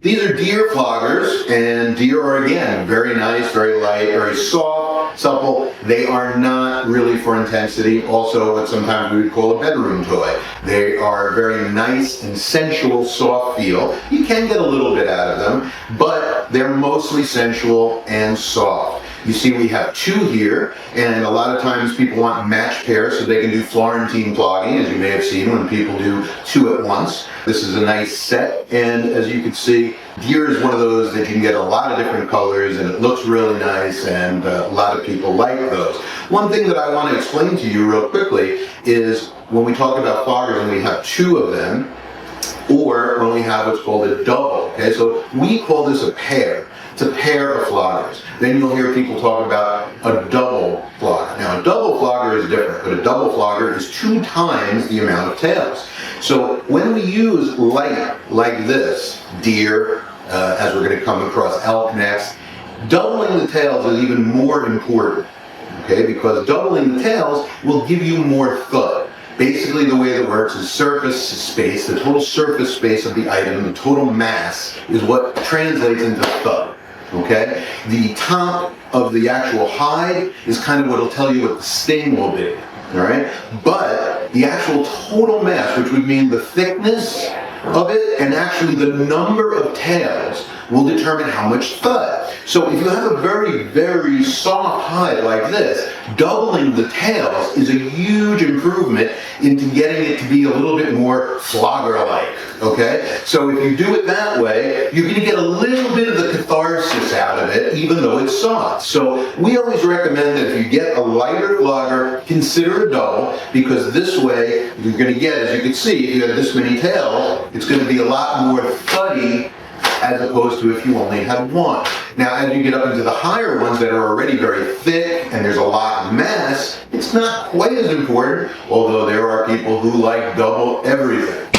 These are deer floggers, and deer are, again, very nice, very light, very soft, supple. They are not really for intensity. Also, what sometimes we would call a bedroom toy. They are very nice and sensual, soft feel. You can get a little bit out of them, but they're mostly sensual and soft. You see we have two here, and a lot of times people want match pairs so they can do Florentine flogging, as you may have seen when people do two at once. This is a nice set, and as you can see, deer is one of those that you can get a lot of different colors, and it looks really nice, and a lot of people like those. One thing that I want to explain to you real quickly is when we talk about floggers and we have two of them, or when we have what's called a double. Okay, so we call this a pair. It's a pair of floggers. Then you'll hear people talk about a double flogger. Now, a double flogger is different, but a double flogger is 2 times the amount of tails. So when we use light like this, deer, as we're going to come across elk next, doubling the tails is even more important. Okay, because doubling the tails will give you more thud. Basically, the way it works is surface space, the total surface space of the item, the total mass, is what translates into thud. Okay? The top of the actual hide is kind of what will tell you what the sting will be. Alright? But the actual total mass, which would mean the thickness of it and actually the number of tails, will determine how much thud. So if you have a very, very soft hide like this, doubling the tails is a huge improvement into getting it to be a little bit more flogger-like, okay? So if you do it that way, you're going to get a little bit of the catharsis out of it, even though it's soft. So we always recommend that if you get a lighter flogger, consider a double, because this way you're going to get, as you can see, if you have this many tails, it's going to be a lot more thuddy as opposed to if you only had one. Now, as you get up into the higher ones that are already very thick and there's a lot of mass, it's not quite as important, although there are people who like double everything.